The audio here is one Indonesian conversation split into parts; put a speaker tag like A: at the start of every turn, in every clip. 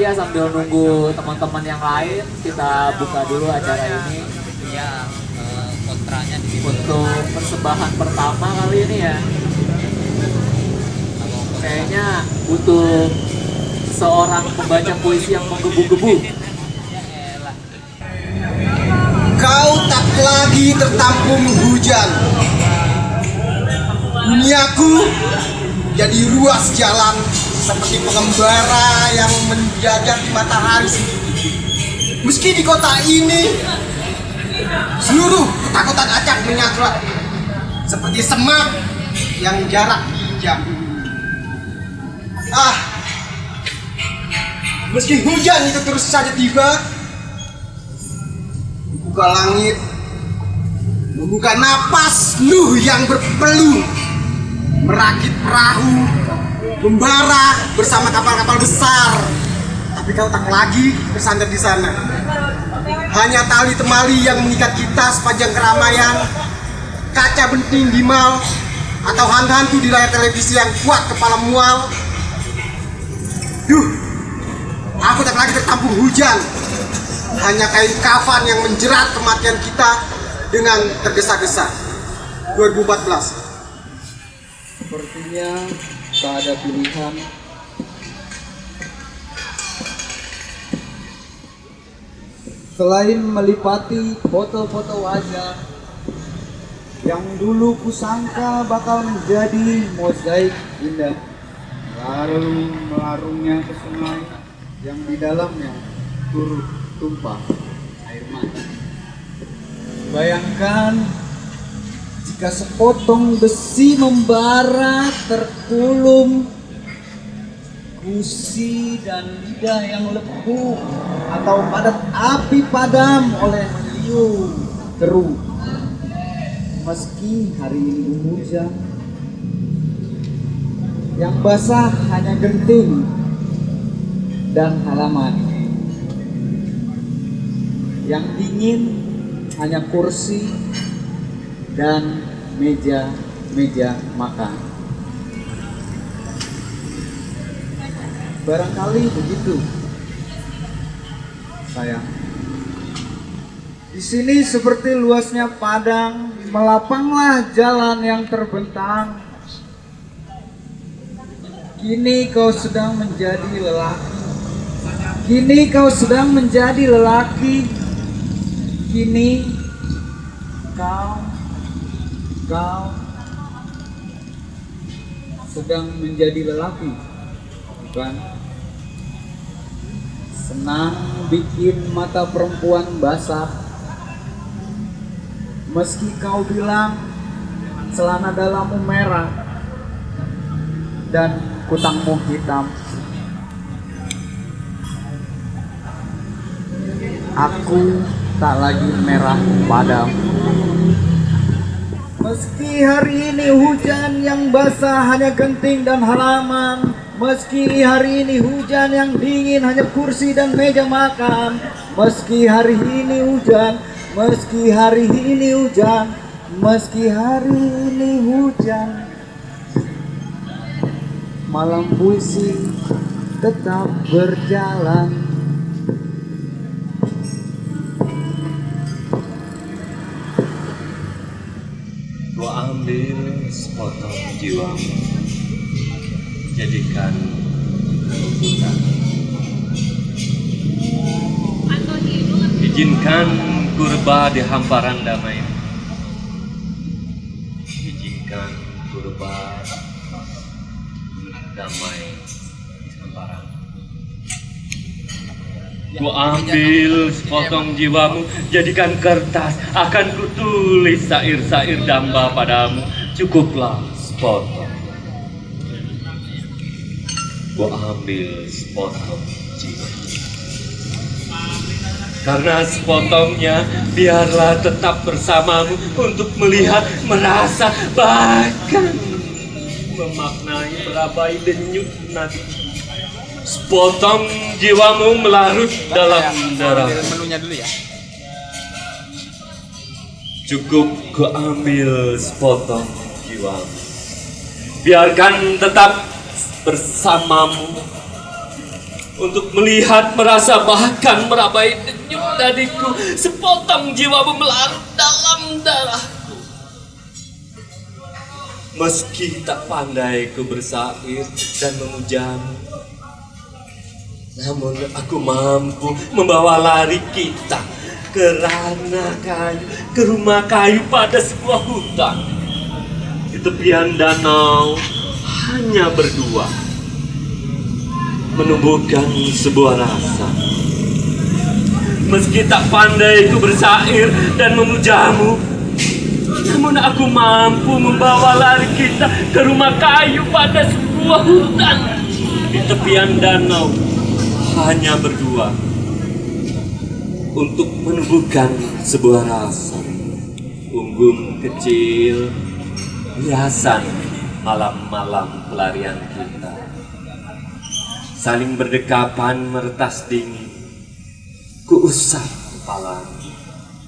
A: ya sambil nunggu teman-teman yang lain, kita buka dulu acara ini.
B: Ya, kontranya di situ.
A: Untuk persembahan pertama kali ini ya. Kayaknya butuh seorang pembaca puisi yang menggebu-gebu.
C: Kau tak lagi tertampung hujan. Duniaku jadi ruas jalan seperti pengembara yang menjajar di matahari sendiri. Meski di kota ini seluruh ketakutan acak menyatu seperti semak yang jarak dijam. Meski hujan itu terus saja tiba, membuka langit, membuka napas Nuh yang berpeluh, merakit perahu, membara bersama kapal-kapal besar. Tapi kau tak lagi bersandar di sana. Hanya tali temali yang mengikat kita sepanjang keramaian, kaca benting di mal, atau hantu-hantu di layar televisi yang kuat kepala mual. Duh, aku tak lagi tertampung hujan. Hanya kain kafan yang menjerat kematian kita dengan tergesa-gesa. 2014.
D: Sepertinya tak ada pilihan. Selain melipati foto-foto wajah yang dulu kusangka bakal menjadi mozaik indah, lalu melarungnya ke sungai yang di dalamnya turut tumpah air mata. Bayangkan jika sepotong besi membara terkulum gusi dan lidah yang lepuh, atau padat api padam oleh meliu keruh. Meski hari ini hujan, yang basah hanya genting dan halaman, yang dingin hanya kursi dan meja makan. Barangkali begitu, sayang. Di sini seperti luasnya padang, melapanglah jalan yang terbentang. Kini kau sedang menjadi lelaki. Kini kau sedang menjadi lelaki. Kini kau sedang menjadi lelaki, bukan? Senang bikin mata perempuan basah. Meski kau bilang celana dalammu merah dan kutangmu hitam, aku tak lagi merah padamu. Meski hari ini hujan yang basah hanya genting dan halaman, meski hari ini hujan yang dingin hanya kursi dan meja makan, meski hari ini hujan, meski hari ini hujan, meski hari ini hujan, malam puisi tetap berjalan.
E: Gua ambil sepotong jiwamu, jadikan hutan. Izinkan kurba di hamparan damai. Izinkan kurba damai di hamparan. Ku ambil sepotong jiwamu, jadikan kertas, akan kutulis syair-syair damba padamu. Cukuplah sepotong. Ku ambil sepotong jiwa. Karena sepotongnya biarlah tetap bersamamu untuk melihat, merasa, bahkan memaknai, merabai denyut nadi. Sepotong jiwamu melarut dalam darah.
B: Menunya dulu ya.
E: Cukup ku ambil sepotong jiwamu. Biarkan tetap bersamamu untuk melihat, merasa, bahkan merabai denyut nadiku. Sepotong jiwamu melarut dalam darahku. Meski tak pandai ku bersair dan memujamu, namun aku mampu membawa lari kita ke ranah kayu, ke rumah kayu pada sebuah hutan. Di tepian danau hanya berdua, menumbuhkan sebuah rasa. Meski tak pandai ku bersair dan memujamu, namun aku mampu membawa lari kita ke rumah kayu pada sebuah hutan. Di tepian danau hanya berdua, untuk menumbuhkan sebuah rasa. Unggun kecil, hiasan malam-malam pelarian kita. Saling berdekapan meretas dingin, kuusap kepalamu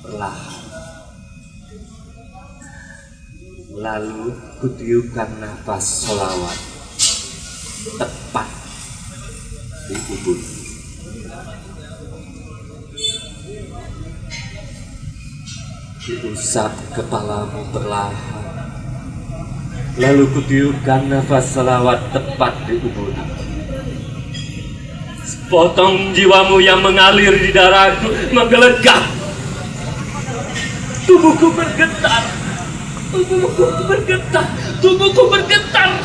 E: perlahan. Lalu kutiupkan nafas sholawat tepat di ubun. Diusap kepalamu perlahan, lalu kutiupkan nafas sholawat tepat di ubun. Sepotong jiwamu yang mengalir di darahku menggelegak. Tubuhku bergetar. Tubuhku bergetar, tubuhku bergetar.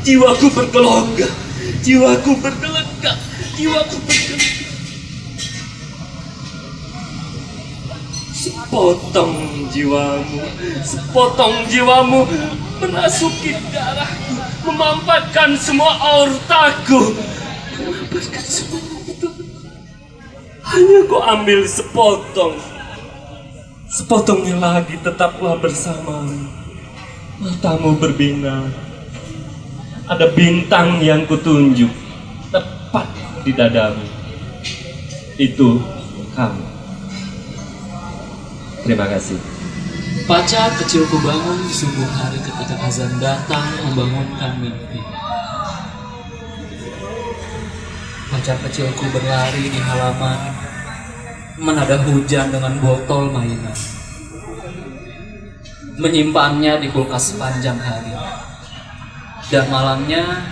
E: Jiwaku bergelogak, jiwaku bergelegak, jiwaku bergelegak. Sepotong jiwamu menasuki darahku, memampatkan semua aortaku, memampatkan semua aortaku. Hanya kau ambil sepotongnya lagi, tetaplah bersamamu. Matamu berbinar, ada bintang yang kutunjuk tepat di dadamu. Itu kamu. Terima kasih.
A: Pacar kecilku bangun, sungguh hari ketika azan datang membangunkan mimpi. Pacar kecilku berlari di halaman, menada hujan dengan botol mainan, menyimpannya di kulkas sepanjang hari. Dan malamnya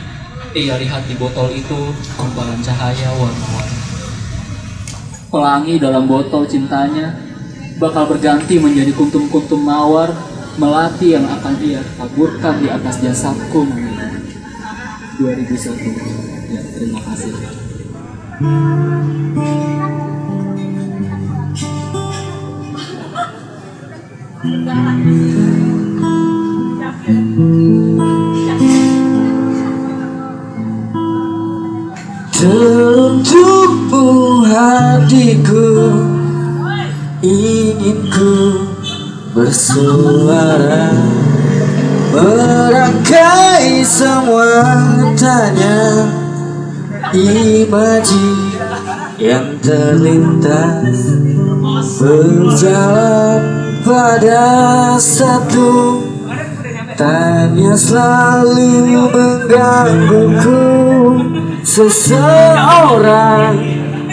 A: ia lihat di botol itu gumpalan cahaya warna-warni. Pelangi dalam botol cintanya bakal berganti menjadi kuntum-kuntum mawar melati yang akan ia taburkan di atas jasadku nanti. 2001. Ya, terima kasih.
D: Teruntukmu hatiku, ingin ku bersuara, merangkai semua tanya imaji yang terlintas, berjalan pada satu tanya selalu menggangguku. Seseorang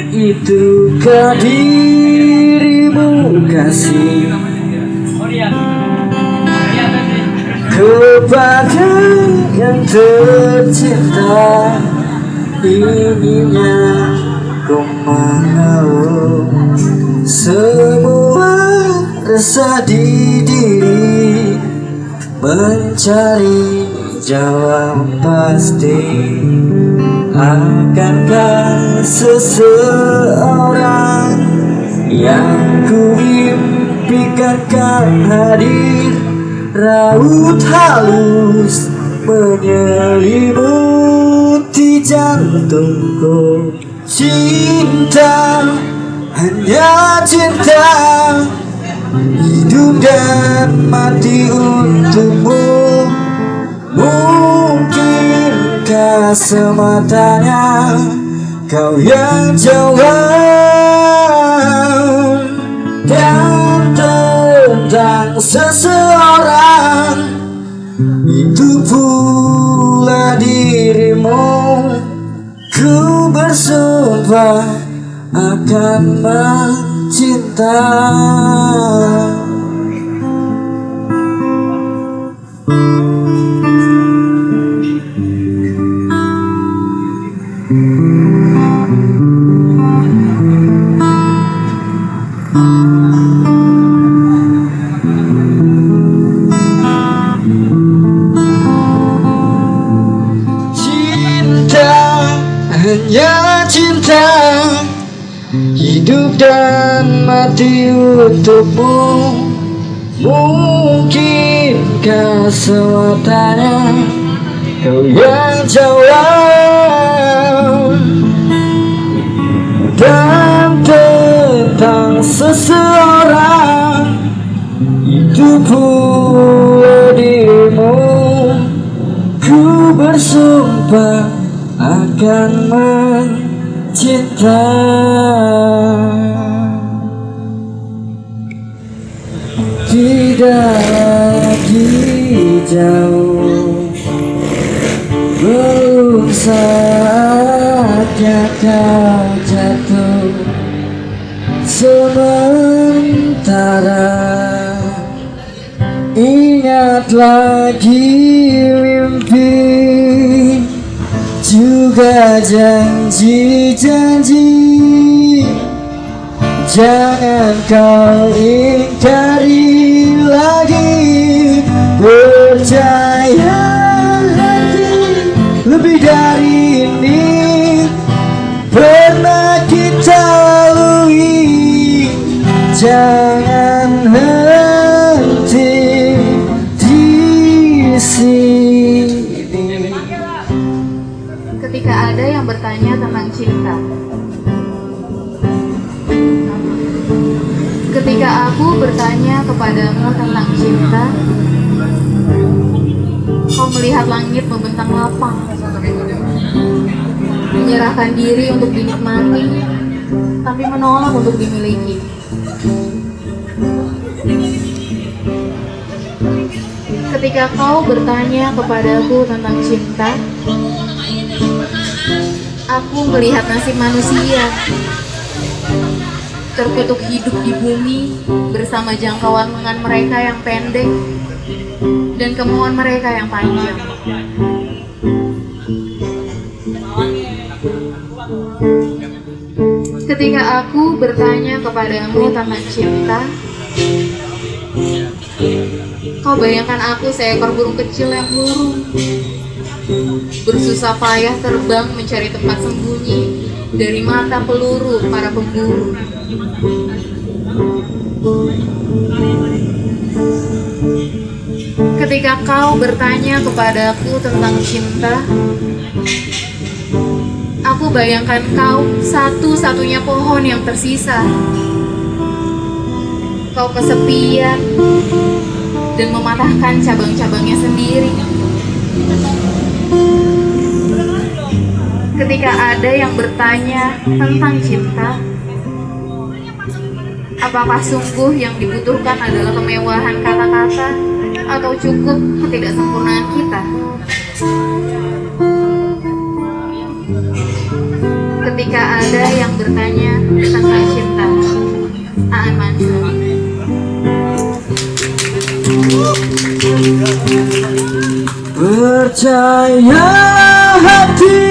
D: itukah dirimu kasih kepada yang tercinta, inginnya ku mengeluh semua rasa di diri, mencari jawab pasti. Akankah seseorang yang ku impikan kan hadir, raut halus menyelimuti jantungku. Cinta, hanya cinta, hidup dan mati untukmu. Mungkinkah sematanya kau yang jawab? Dan tentang seseorang itu pula dirimu. dirimu, ku bersumpah akan mencinta. Hanya cinta, hidup dan mati untukmu. Mungkinkah semuanya kau yang jawab? Dan tentang seseorang, hidupku dirimu, ku bersumpah akan mencinta. Tidak lagi jauh, belum saatnya kau jatuh. Sementara ingat lagi mimpi, juga janji-janji. Jangan kau ingkari lagi. Percaya lagi, lebih dari ini pernah kita lalui. Jangan henti di sini.
F: Ketika ada yang bertanya tentang cinta, ketika aku bertanya kepadamu tentang cinta, kau melihat langit membentang lapang, menyerahkan diri untuk dinikmati, tapi menolak untuk dimiliki. Ketika kau bertanya kepadaku tentang cinta, aku melihat nasib manusia terkutuk hidup di bumi bersama jangkauan lengan mereka yang pendek dan kemauan mereka yang panjang. Ketika aku bertanya kepadamu tentang cinta, kau bayangkan aku seekor burung kecil yang murung, bersusah payah terbang mencari tempat sembunyi dari mata peluru para pemburu. Ketika kau bertanya kepadaku tentang cinta, aku bayangkan kau satu-satunya pohon yang tersisa. Kau kesepian dan mematahkan cabang-cabangnya sendiri. Ketika ada yang bertanya tentang cinta, apakah sungguh yang dibutuhkan adalah kemewahan kata-kata atau cukup ketidaksempurnaan kita? Ketika ada yang bertanya tentang cinta, Aan Mansur.
D: Percaya hati,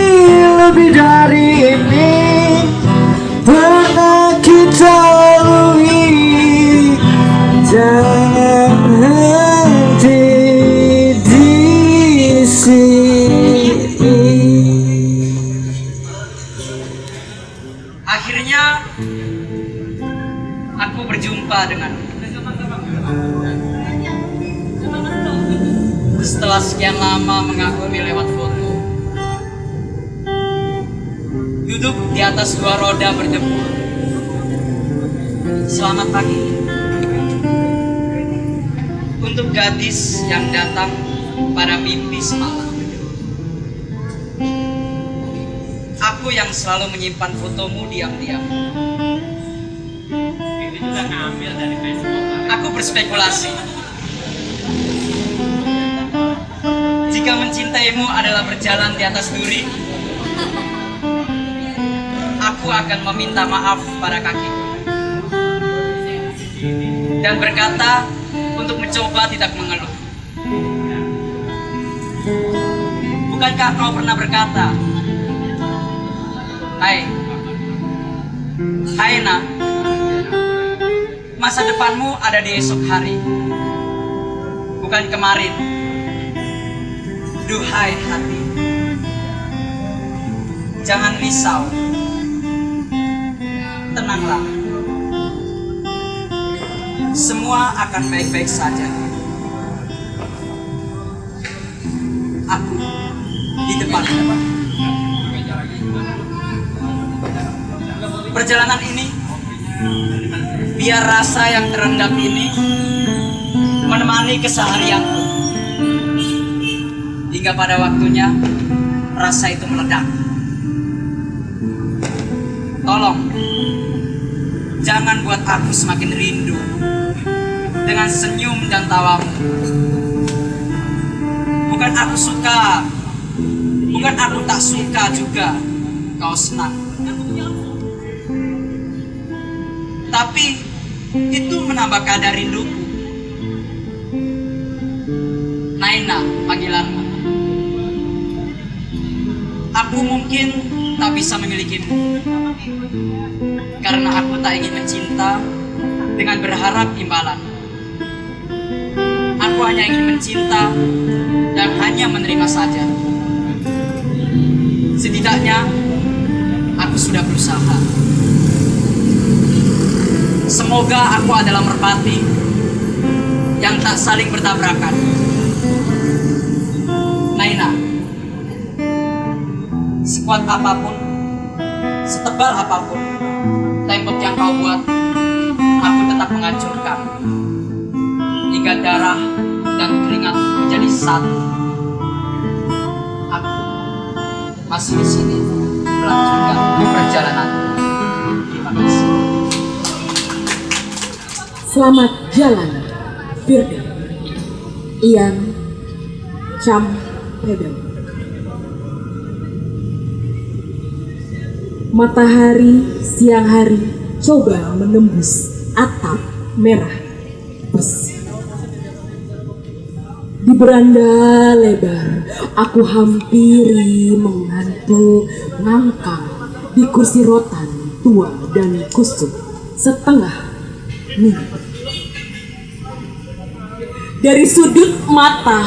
D: lebih dari ini pernah kita lalui. Jangan henti di sini.
G: Akhirnya aku berjumpa dengan setelah sekian lama mengagumi lewat foto, duduk di atas dua roda berdebu. Selamat pagi untuk gadis yang datang pada mimpi semalam. Aku yang selalu menyimpan fotomu diam-diam.
E: Ini juga ngambil dari Facebook.
G: Aku berspekulasi, jika jika mencintaimu adalah berjalan di atas duri, aku akan meminta maaf pada kakiku dan berkata untuk mencoba tidak mengeluh. Bukankah kau pernah berkata, Hai nak, masa depanmu ada di esok hari, bukan kemarin. Duhai hati, jangan risau, tenanglah, semua akan baik-baik saja. Aku di depan. Perjalanan ini, biar rasa yang terendam ini menemani keseharianku, hingga pada waktunya rasa itu meledak. Tolong, jangan buat aku semakin rindu dengan senyum dan tawamu. Bukan aku suka, bukan aku tak suka juga kau senang, tapi itu menambah kadar rinduku. Naina panggilanmu. Aku mungkin tak bisa memilikimu, karena aku tak ingin mencinta dengan berharap imbalan. Aku hanya ingin mencinta dan hanya menerima saja. Setidaknya aku sudah berusaha. Semoga aku adalah merpati yang tak saling bertabrakan. Naina, sekuat apapun, setebal apapun tembok yang kau buat, aku tetap menghancurkan hingga darah dan keringat menjadi satu. Aku masih di sini melanjutkan perjalanan. Terima kasih.
H: Selamat jalan, Firda. Ian Campbell. Matahari siang hari coba menembus atap merah besi. Di beranda lebar, aku hampiri mengantuk ngangkang di kursi rotan tua dan kusut setengah minggu. Dari sudut mata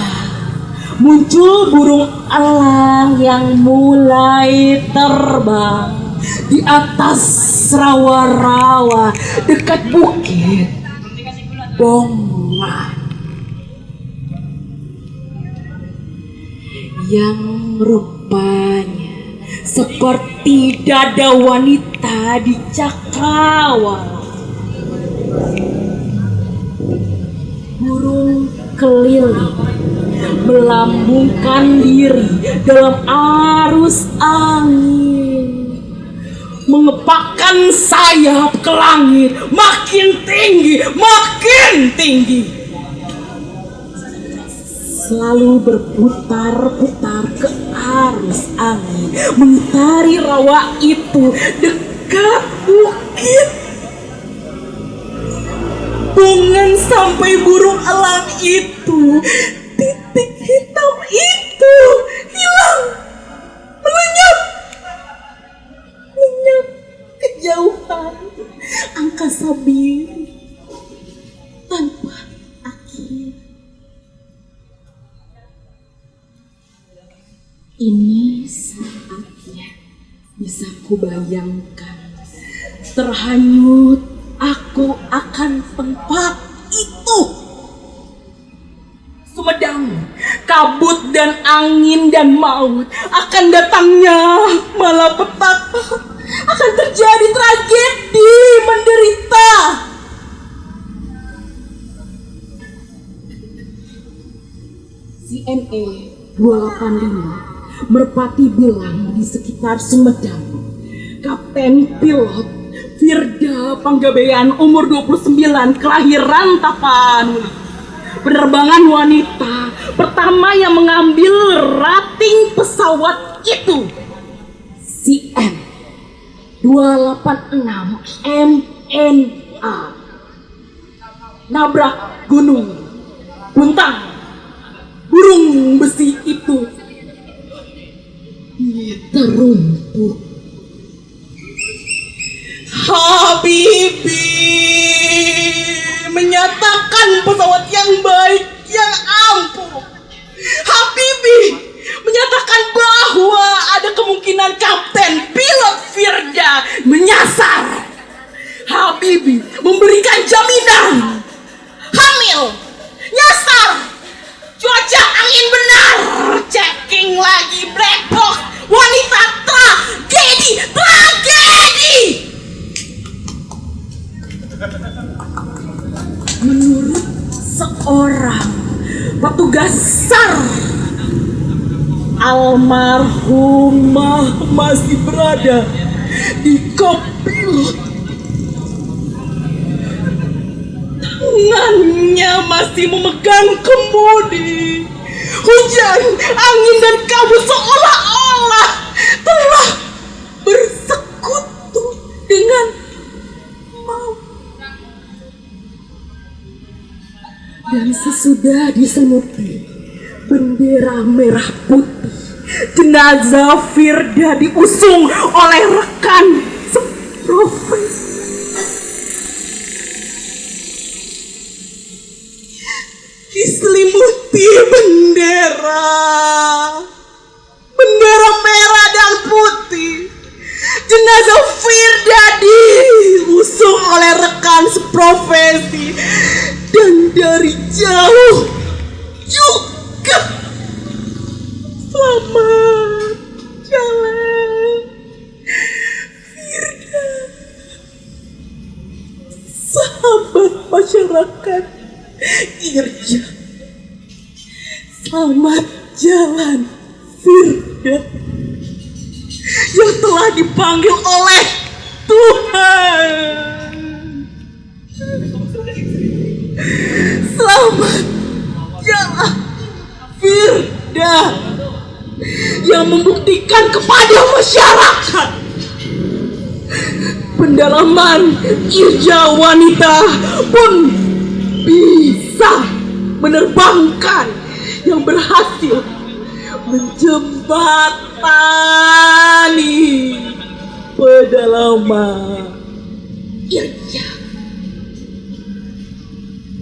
H: muncul burung elang yang mulai terbang di atas rawa-rawa dekat bukit Bonga, yang rupanya seperti dada wanita di cakrawala. Burung keliling melambungkan diri dalam arus angin, mengepakkan sayap ke langit makin tinggi, selalu berputar-putar ke arus angin, mengitari rawa itu dekat bukit. Dengan sampai burung elang itu, titik hitam itu hilang, melenyap kejauhan angkasa biru tanpa akhir. Ini saatnya bisa kubayangkan terhanyut aku akan tempat itu. Sumedang, kabut dan angin dan maut akan datangnya malapetaka, akan terjadi tragedi menderita. CNE 285 merpati bilang di sekitar Sumedang, Kapten Pilot Firda Panggabean umur 29 kelahiran Tapanuli penerbangan wanita pertama yang mengambil rating pesawat itu CM 286 MNA nabrak gunung Buntang. Burung besi itu teruntuh. Habibi menyatakan pesawat yang baik yang ampuh. Habibi menyatakan bahwa ada kemungkinan Kapten Pilot Firda menyasar. Habibi memberikan jaminan hamil, nyasar, cuaca angin benar, checking lagi black box, wanita tragedi. Menurut seorang petugas SAR, almarhumah masih berada di kopilot. Tangannya masih memegang kemudi. Hujan, angin, dan kabut seolah-olah telah bersekutu dengan maut. Dan sesudah disemuti bendera merah putih, jenazah Firda diusung oleh rekan seprofesi. Diselimuti bendera merah dan putih, jenazah Firda diusung oleh rekan seprofesi, dan dari jauh juga selamat jalan Firda, sahabat masyarakat Irja. Selamat jalan Firda yang telah dipanggil oleh Tuhan. Selamat jalan Firda yang membuktikan kepada masyarakat pendalaman Irja wanita pun bisa menerbangkan, yang berhasil menjembatani pedalaman Irja.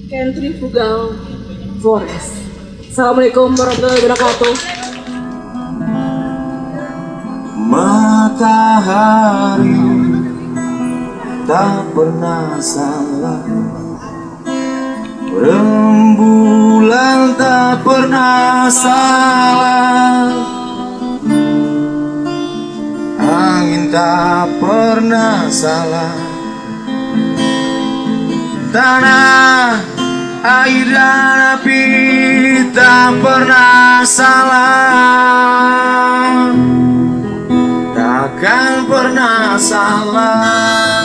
H: Centrifugal Forest. Assalamualaikum warahmatullahi wabarakatuh.
I: Matahari tak pernah salah, rembulan tak pernah salah, angin tak pernah salah, tanah, air dan api tak pernah salah, takkan pernah salah.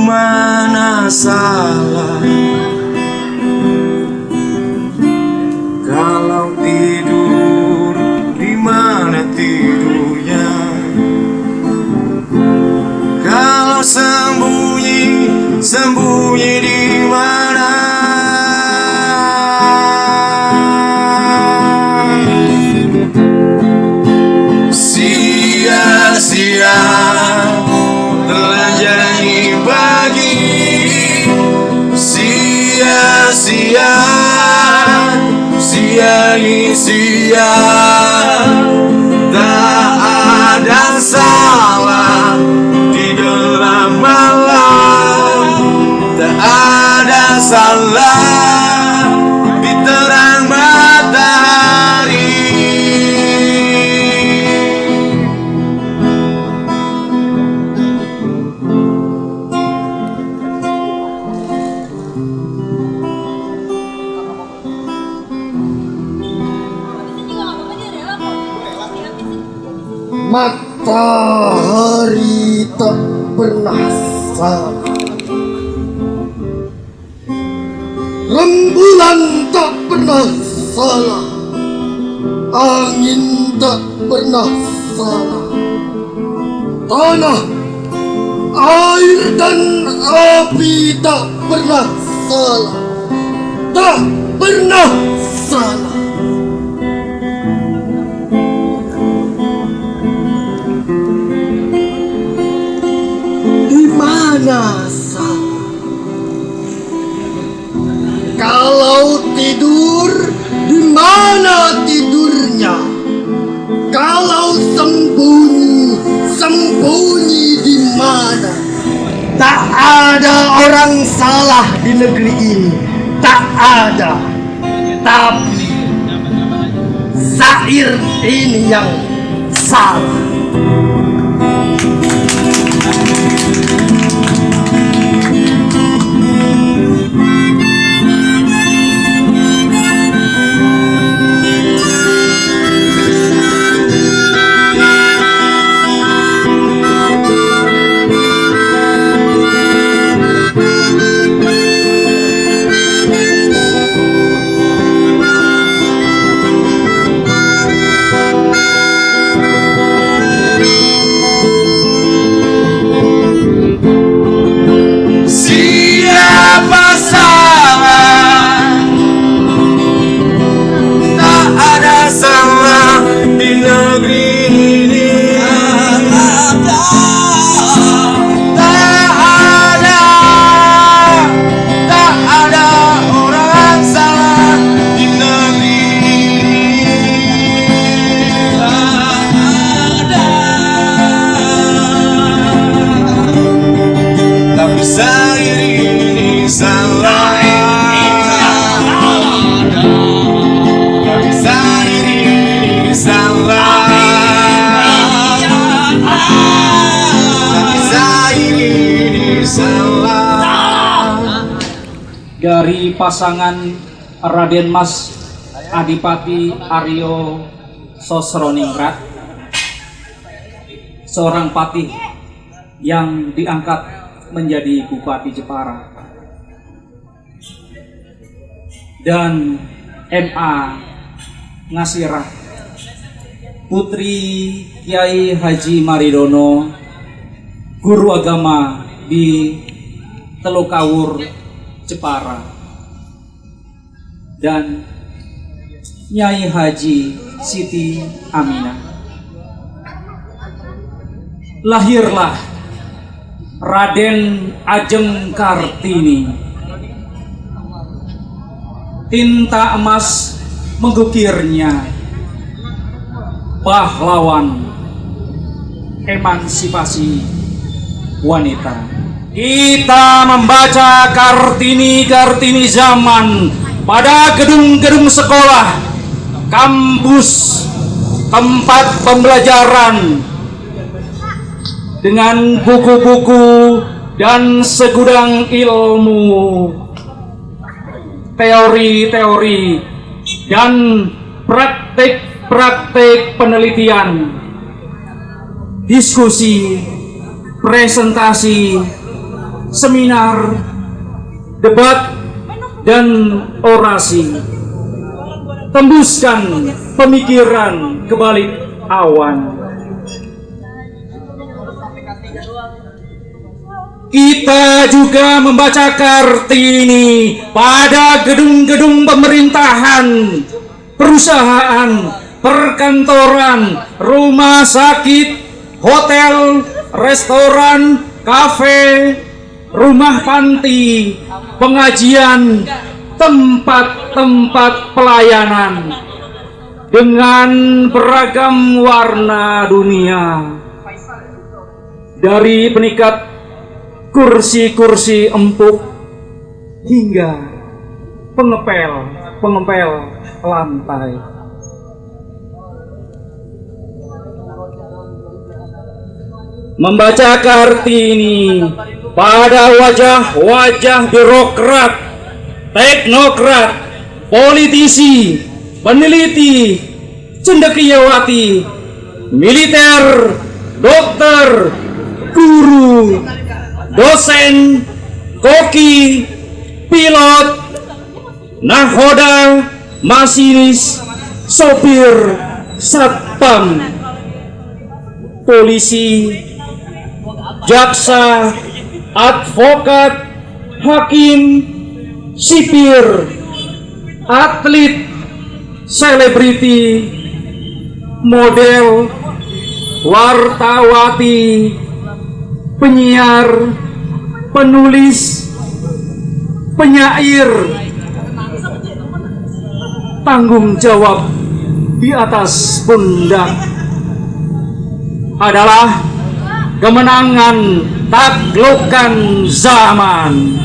I: Mana salah kalau tidur, di mana tidurnya? Kalau sembunyi, sembunyi di mana? Sia-sia telanjangi pagi, sia-sia, sia-sia, tak ada salah di dalam malam. salah di terang matahari.
D: Matahari tak pernah salah, rembulan tak pernah salah, angin tak pernah salah, tanah, air dan api tak pernah salah, tak pernah salah. Mana salah? Kalau tidur, di mana tidurnya? Kalau sembunyi, sembunyi di mana? Tak ada orang salah di negeri ini, tak ada. Tapi syair ini yang salah.
A: Dari pasangan Raden Mas Adipati Aryo Sosroningrat, seorang patih yang diangkat menjadi Bupati Jepara, dan MA Ngasirah Putri Kiai Haji Maridono, guru agama di Telukawur Jepara, dan Nyai Haji Siti Aminah. Lahirlah Raden Ajeng Kartini, tinta emas menggukirnya, pahlawan emansipasi wanita. Kita membaca Kartini-Kartini zaman pada gedung-gedung sekolah, kampus, tempat pembelajaran, dengan buku-buku dan segudang ilmu, teori-teori, dan praktik-praktik penelitian, diskusi, presentasi, seminar, debat, dan orasi. Tembuskan pemikiran ke balik awan. Kita juga membaca Kartini pada gedung-gedung pemerintahan, perusahaan, perkantoran, rumah sakit, hotel, restoran, kafe, rumah panti, pengajian, tempat-tempat pelayanan dengan beragam warna dunia, dari penikat kursi-kursi empuk
D: hingga pengepel lantai. Membaca Kartini pada wajah-wajah birokrat, teknokrat, politisi, peneliti, cendekiawati, militer, dokter, guru, dosen, koki, pilot, nahoda, masinis, sopir, satpam, polisi, jaksa, advokat, hakim, sipir, atlet, selebriti, model, wartawati, penyiar, penulis, penyair, tanggung jawab di atas pundak adalah kemenangan taklukan zaman.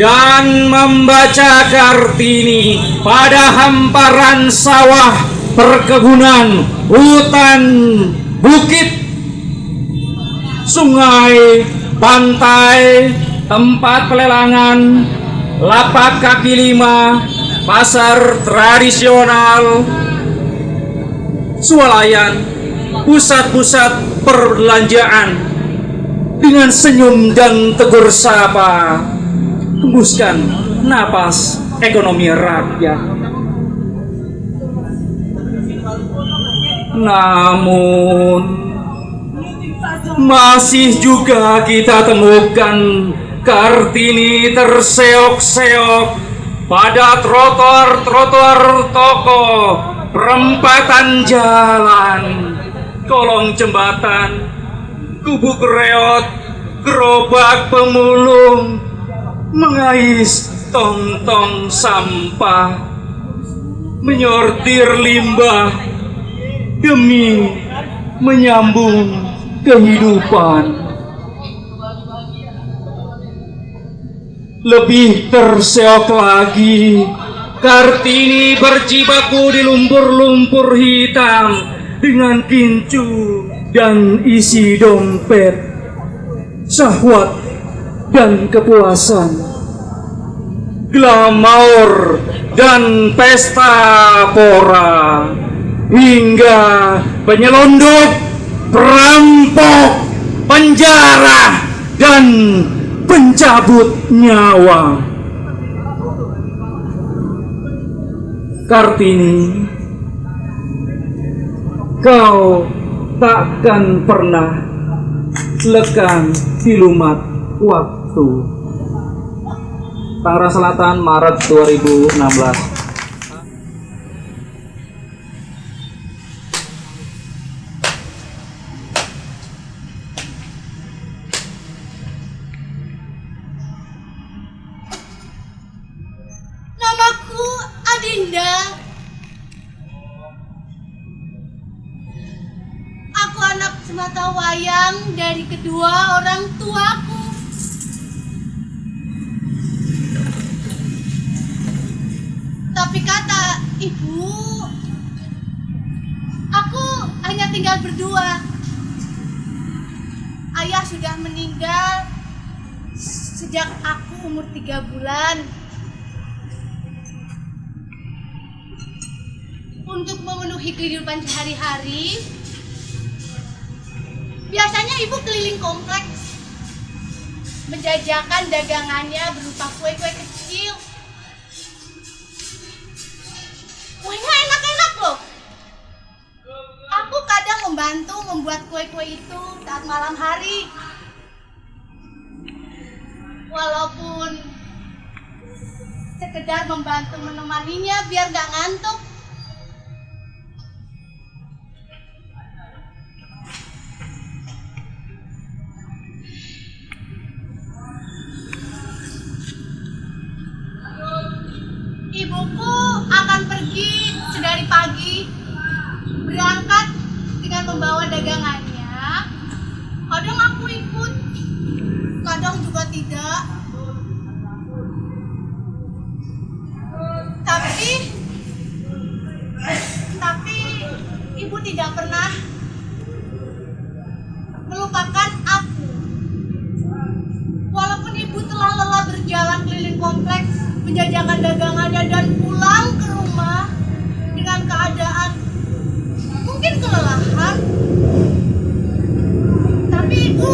D: Dan membaca Kartini pada hamparan sawah, perkebunan, hutan, bukit, sungai, pantai, tempat pelelangan, lapak kaki lima, pasar tradisional, swalayan, pusat-pusat perbelanjaan, dengan senyum dan tegur sapa, hembuskan napas ekonomi rakyat. Namun masih juga kita temukan Kartini terseok-seok pada trotoar-trotoar toko, perempatan jalan, kolong jembatan, gubuk reot, gerobak pemulung, mengais tong-tong sampah, menyortir limbah demi menyambung kehidupan. Lebih terseok lagi, Kartini berjibaku di lumpur-lumpur hitam dengan kincu dan isi dompet, syahwat dan kepuasan, glamour dan pesta pora, hingga penyelundup, perampok, penjara, dan pencabut nyawa. Kartini, kau takkan pernah lekang di lumat waktu. Tangerang Selatan, Maret 2016.
J: Namaku Adinda. Aku anak semata wayang dari kedua orang tuaku. Tapi kata ibu, aku hanya tinggal berdua. Ayah sudah meninggal sejak aku umur 3 bulan. Untuk memenuhi kehidupan sehari-hari, biasanya ibu keliling kompleks, menjajakan dagangannya berupa kue-kue kecil. Kuenya enak-enak loh. Aku kadang membantu membuat kue-kue itu saat malam hari. Walaupun sekedar membantu menemaninya biar gak ngantuk. Ibuku akan pergi sedari pagi, berangkat dengan membawa dagangannya. Kadang aku ikut, kadang juga tidak. Tapi ibu tidak pernah melupakan aku. Walaupun ibu telah lelah berjalan keliling kompleks, menjajakan dagangannya dan pulang ke rumah dengan keadaan mungkin kelelahan, tapi ibu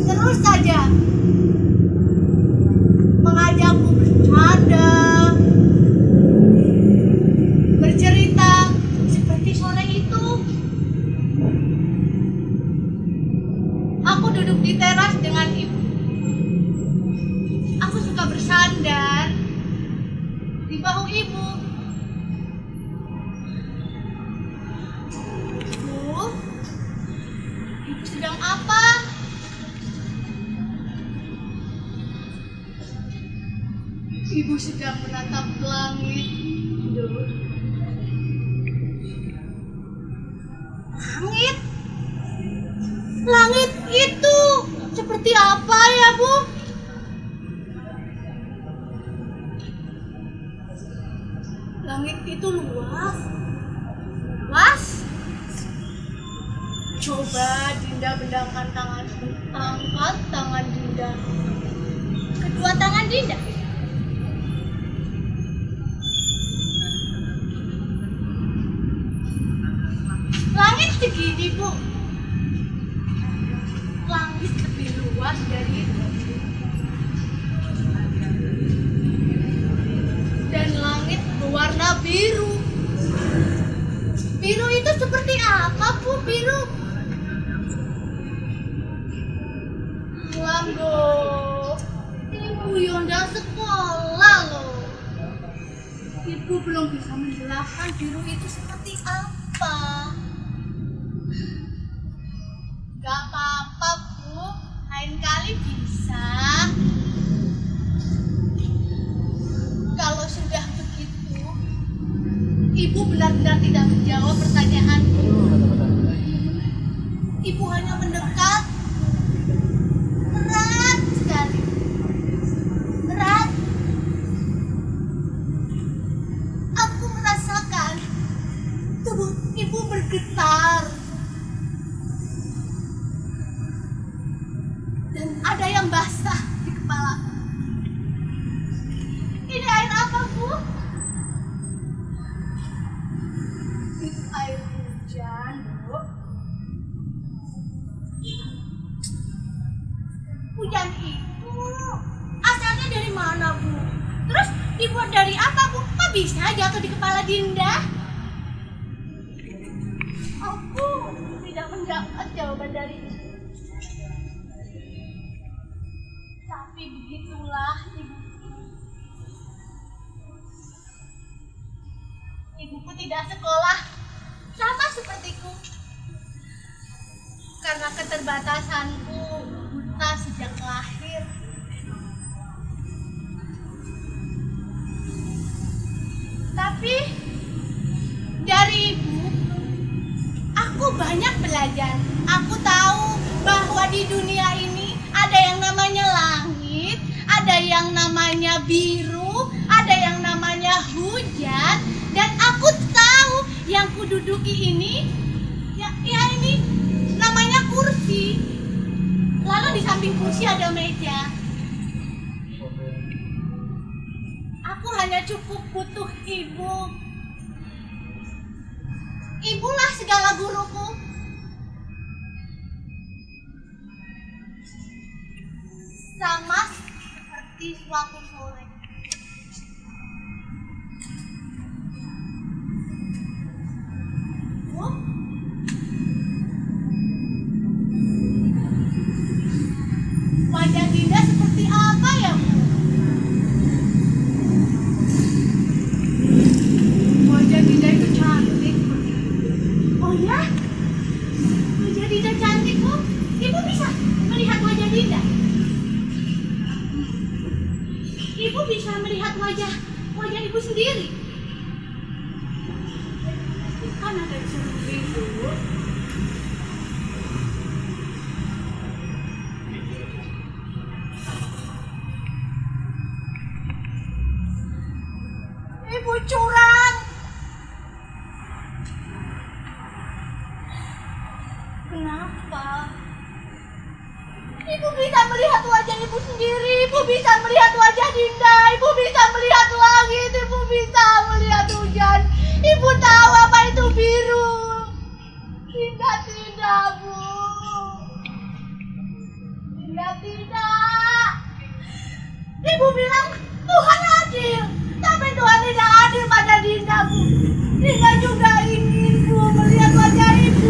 J: terus saja mengajakku bercanda, bercerita seperti sore itu. Aku duduk di teras dengan ibu. Aku suka bersandar di bahu ibu. Ibu sedang apa? Ibu sedang menatap langit. Langit? Langit itu seperti apa ya, Bu? Langit itu luas. Luas? Coba Dinda bendangkan tangan, angkat tangan Dinda. Kedua tangan Dinda. Langit segini, Bu. Langit lebih luas dari itu. Dan langit berwarna biru. Biru itu seperti apa, Bu? Biru. Lambo, Ibu Yonda sekolah loh. Ibu belum bisa menjelaskan biru itu seperti apa. Gak apa-apa, Bu. Lain kali bisa. Kalau sudah begitu, Ibu benar-benar tidak menjawab pertanyaanku. Ibu hanya mendekat. Berat sekali. Berat. Aku merasakan tubuh Ibu bergetar. Dan ada yang basah di kepala. Ini air apa, Bu? Itu air hujan, Bu. Hujan itu asalnya dari mana, Bu? Terus dibuat dari apa, Bu? Kok bisa jatuh di kepala Dinda? Aku tidak mendapat jawaban dari itu. Tapi begitulah ibuku. Ibuku tidak sekolah, sama sepertiku. Karena keterbatasanku buta sejak lahir. Tapi dari ibu, aku banyak belajar. Aku tahu bahwa di dunia ini ada yang namanya langit, ada yang namanya biru, ada yang namanya hujan, dan aku tahu yang kududuki ini, ya ini namanya kursi. Lalu di samping kursi ada meja. Aku hanya cukup butuh ibu. Ibulah segala guruku. Sama seperti suatu sore. Bu? Wajah Dinda seperti apa ya, Bu? Wajah Dinda itu cantik. Oh ya? Wajah Dinda cantik, Bu. Ibu bisa melihat wajah Dinda? Ibu bisa melihat wajah ibu sendiri. Kan ada cermin, Bu. Ibu curang. Kenapa? Ibu bisa melihat wajah ibu sendiri, ibu bisa melihat wajah Dinda, ibu bisa melihat langit, ibu bisa melihat hujan. Ibu tahu apa itu biru. Dinda tidak, Bu. Dinda tidak. Ibu bilang Tuhan adil, tapi Tuhan tidak adil pada Dinda, Bu. Dinda juga ingin, Bu, melihat wajah ibu.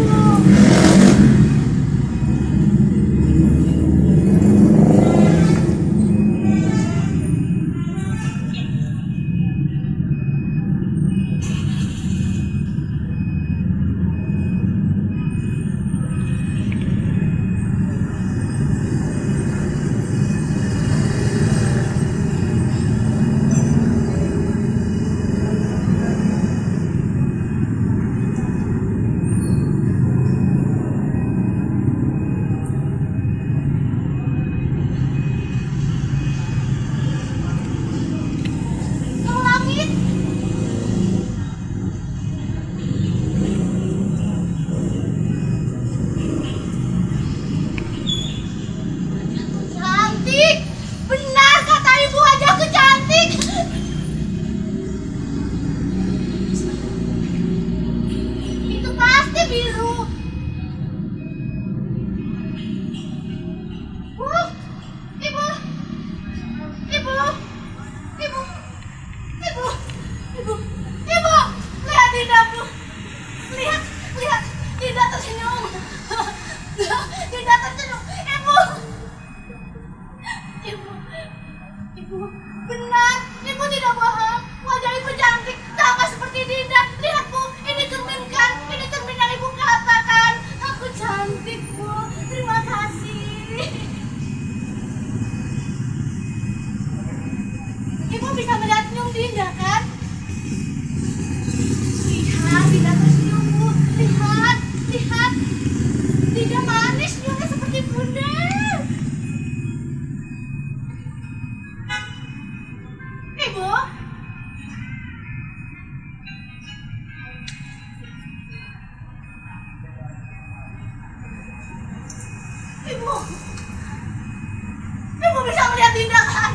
J: Ibu bisa melihat Dinda kan?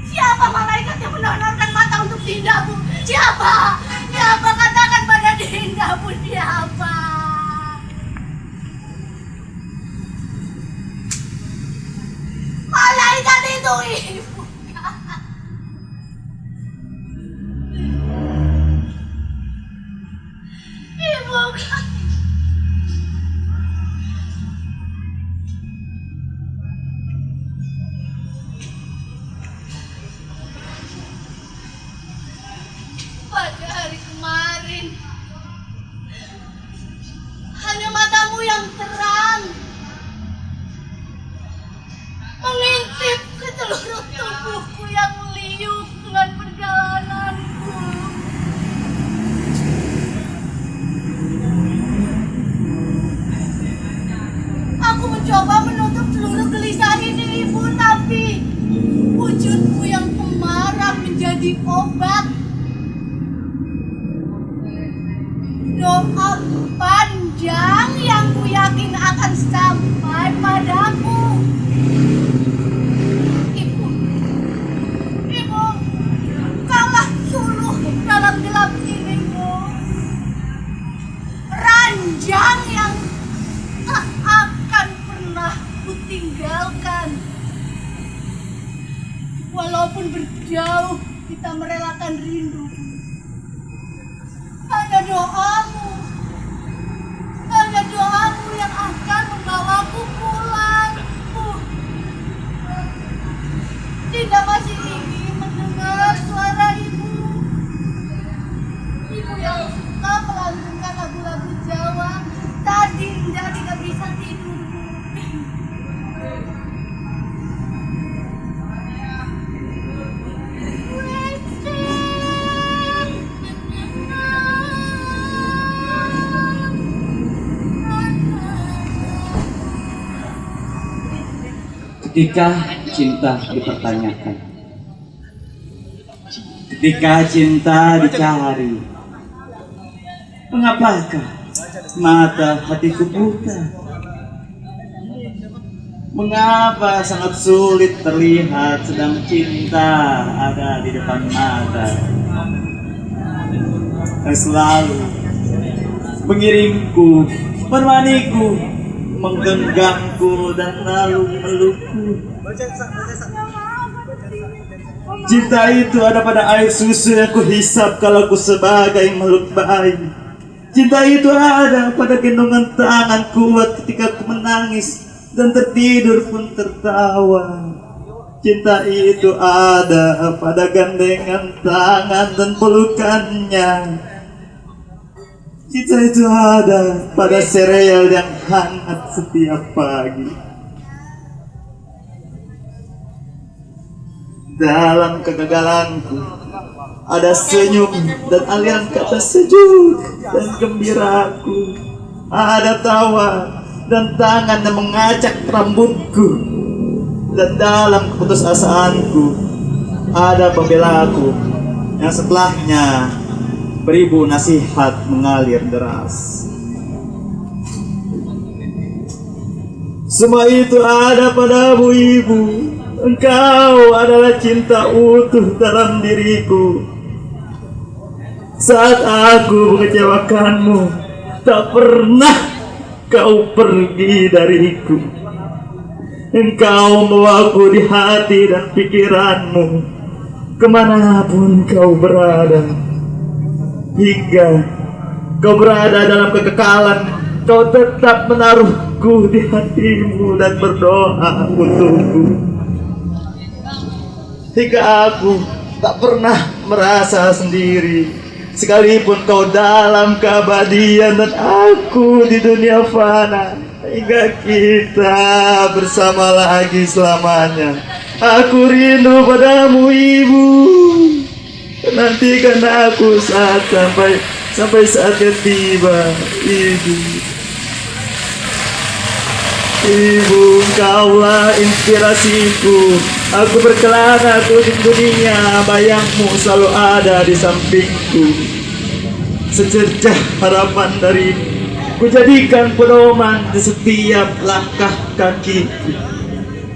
J: Siapa malaikat yang mendonorkan mata untuk Dinda, Bu? Siapa? Siapa? Katakan pada Dinda, Bu, siapa? Malaikat itu, Ibu. Ibu kan? Pada hari kemarin hanya matamu yang terang mengintip ke seluruh tubuhku yang liuk dengan perjalananku. Aku mencoba menutup seluruh gelisah ini, Ibu, tapi wujudmu yang pemarah menjadi obat. Doa panjang yang ku yakin akan sampai padaku. Ibu, kaulah suluh dalam gelap ini, Bu. Ranjang yang tak akan pernah ku tinggalkan. Walaupun berjauh, kita merelakan rindu. Hanya doamu yang akan membawaku pulang. Dinda masih ingin mendengar suara Ibu. Ibu yang suka melantunkan lagu-lagu Jawa. Tadi Dinda tidak bisa tidur, Bu.
D: Ketika cinta dipertanyakan, cinta Jika cinta dicari, mengapakah mata hatiku buta? Mengapa sangat sulit terlihat sedang cinta ada di depan mata? Selalu mengiringku, menemaniku, menggenggamku dan lalu melukku. Cinta itu ada pada air susu yang kuhisap kalau ku sebagai makhluk bayi. Cinta itu ada pada gendongan tangan kuat ketika ku menangis dan tertidur pun tertawa. Cinta itu ada pada gandengan tangan dan pelukannya. Cinta itu ada pada sereal yang hangat setiap pagi. Dalam kegagalanku ada senyum dan aliran kata sejuk dan gembiraku. Ada tawa dan tangan yang mengacak rambutku. Dan dalam keputusasaanku ada pembelaku yang setelahnya beribu nasihat mengalir deras. Semua itu ada padamu, Ibu. Engkau adalah cinta utuh dalam diriku. Saat aku mengecewakanmu, tak pernah kau pergi dariku. Engkau membawaku di hati dan pikiranmu kemanapun kau berada. Hingga kau berada dalam kekekalan, kau tetap menaruhku di hatimu dan berdoa untukku. Hingga aku tak pernah merasa sendiri, sekalipun kau dalam keabadian dan aku di dunia fana. Hingga kita bersama lagi selamanya. Aku rindu padamu, Ibu. Nantikan aku sampai saatnya tiba, Ibu. Ibu, engkaulah inspirasiku. Aku berkelana di dunia, bayangmu selalu ada di sampingku. Secercah harapan darimu, ku jadikan pedoman di setiap langkah kakiku.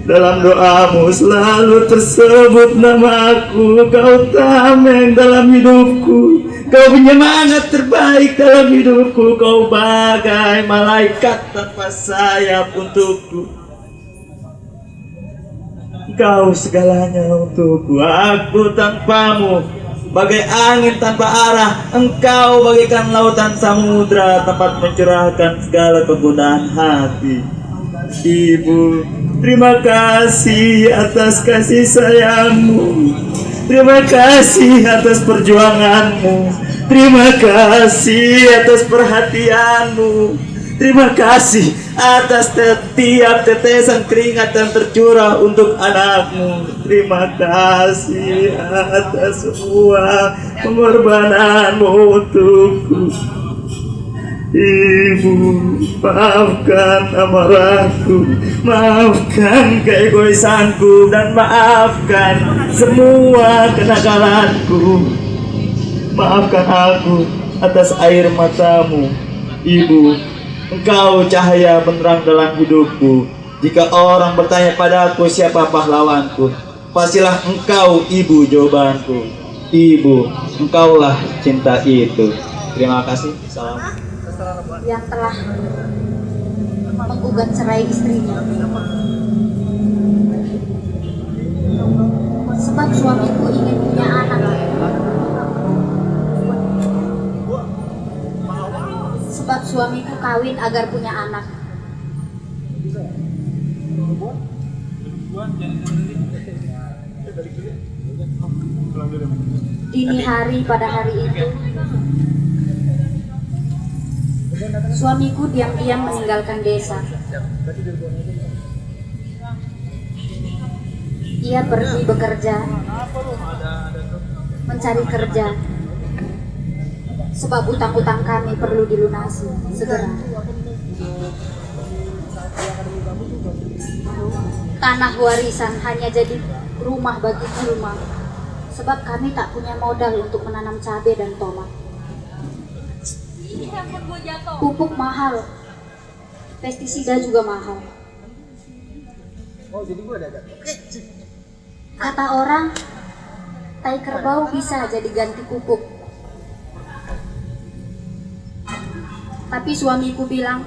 D: Dalam doamu selalu tersebut namaku. Kau tameng dalam hidupku, kau penyemangat terbaik dalam hidupku. Kau bagai malaikat tanpa sayap untukku. Kau segalanya untukku. Aku tanpamu bagai angin tanpa arah. Engkau bagaikan lautan samudra, tempat mencurahkan segala kegundahan hati. Ibu, terima kasih atas kasih sayangmu. Terima kasih atas perjuanganmu. Terima kasih atas perhatianmu. Terima kasih atas setiap tetesan keringat yang tercurah untuk anakmu. Terima kasih atas semua pengorbananmu untukku. Ibu, maafkan amarahku, maafkan keegoisanku, dan maafkan semua kenakalanku. Maafkan aku atas air matamu, Ibu. Engkau cahaya penerang dalam hidupku. Jika orang bertanya padaku siapa pahlawanku, pastilah engkau, Ibu, jawabanku. Ibu, engkaulah cinta itu. Terima kasih. Salam.
K: Yang telah menggugat cerai istrinya, sebab suamiku ingin punya anak. Sebab suamiku kawin agar punya anak. Dini hari pada hari itu, suamiku diam-diam meninggalkan desa. Ia pergi bekerja, mencari kerja, sebab utang-utang kami perlu dilunasi segera. Tanah warisan hanya jadi rumah bagi Julma, sebab kami tak punya modal untuk menanam cabai dan tomat. Pupuk mahal, pestisida juga mahal. Kata orang, tai kerbau bisa jadi ganti pupuk. Tapi suamiku bilang,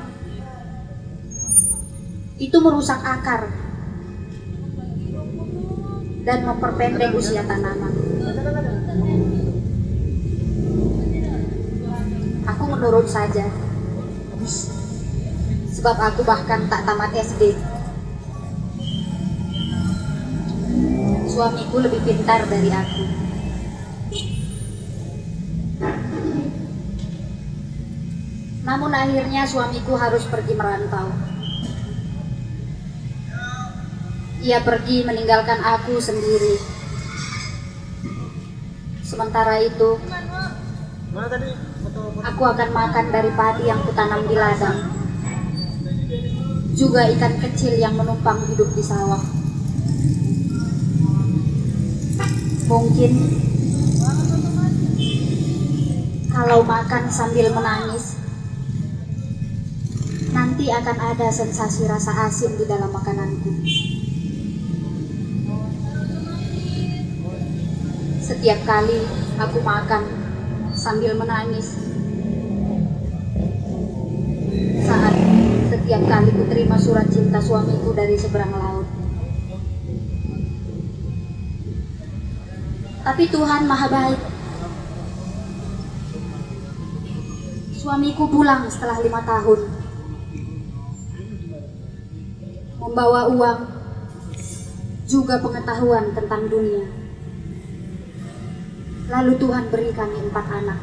K: itu merusak akar dan memperpendek usia tanaman. Aku menurut saja, sebab aku bahkan tak tamat SD. Suamiku lebih pintar dari aku. Namun akhirnya suamiku harus pergi merantau. Ia pergi meninggalkan aku sendiri. Sementara itu, aku akan makan dari padi yang kutanam di ladang. Juga ikan kecil yang menumpang hidup di sawah. Mungkin kalau makan sambil menangis, nanti akan ada sensasi rasa asin di dalam makananku. Setiap kali aku makan sambil menangis, saat setiap kali ku terima surat cinta suamiku dari seberang laut. Tapi Tuhan Maha Baik. Suamiku pulang setelah 5 tahun, membawa uang, juga pengetahuan tentang dunia. Lalu Tuhan beri kami 4 anak.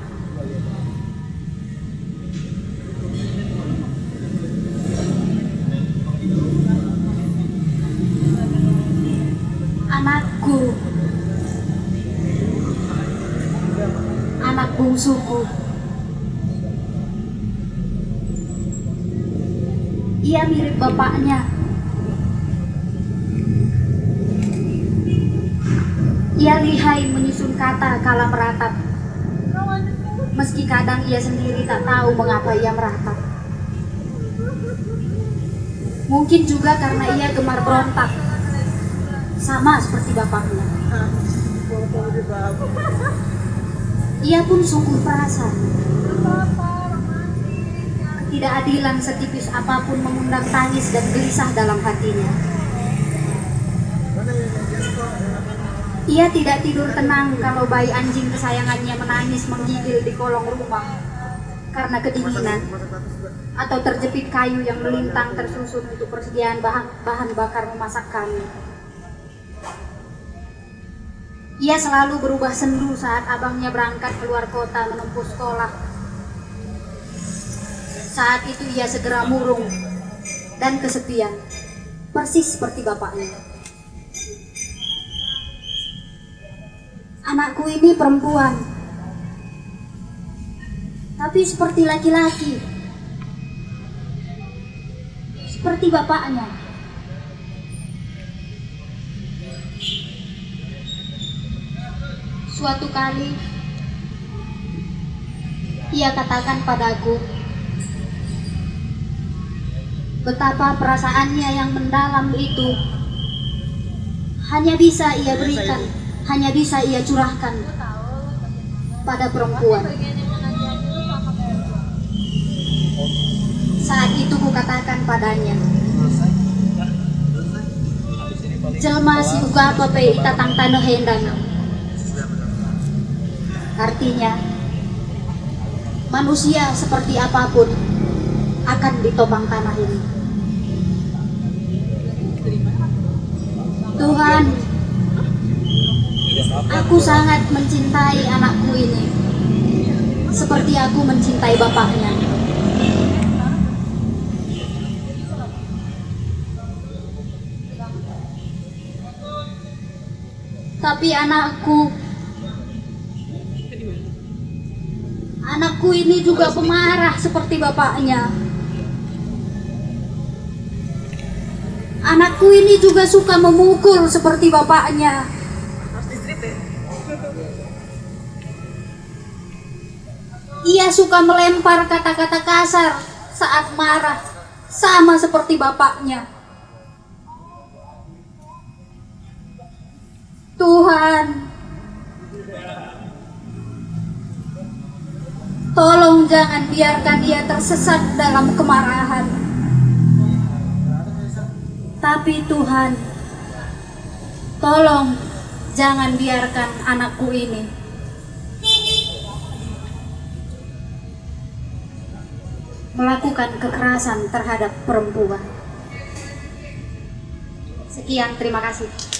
K: Anakku, anak bungsuku, ia mirip bapaknya. Ia lihai menyusun kata kala meratap, meski kadang ia sendiri tak tahu mengapa ia meratap. Mungkin juga karena ia gemar berontak, sama seperti bapaknya. Ia pun sungguh perasa. Ketidakadilan setipis apapun mengundang tangis dan gelisah dalam hatinya. Ia tidak tidur tenang kalau bayi anjing kesayangannya menangis menggigil di kolong rumah karena kedinginan, atau terjepit kayu yang melintang tersusun untuk persediaan bahan bakar memasak kami. Ia selalu berubah sendu saat abangnya berangkat keluar kota menempuh sekolah. Saat itu ia segera murung dan kesepian, persis seperti bapaknya. Anakku ini perempuan, tapi seperti laki-laki, seperti bapaknya. Suatu kali, ia katakan padaku betapa perasaannya yang mendalam itu hanya bisa ia berikan, hanya bisa ia curahkan pada perempuan. Saat itu kukatakan padanya, jelma si uga apa pe itatang tanah hendang. Artinya, manusia seperti apapun akan ditopang tanah ini. Tuhan, aku sangat mencintai anakku ini, seperti aku mencintai bapaknya. Tapi anakku ini juga pemarah seperti bapaknya. Anakku ini juga suka memukul seperti bapaknya. Ia suka melempar kata-kata kasar saat marah, sama seperti bapaknya. Tuhan, tolong jangan biarkan ia tersesat dalam kemarahan. Tapi Tuhan, tolong jangan biarkan anakku ini melakukan kekerasan terhadap perempuan. Sekian, terima kasih.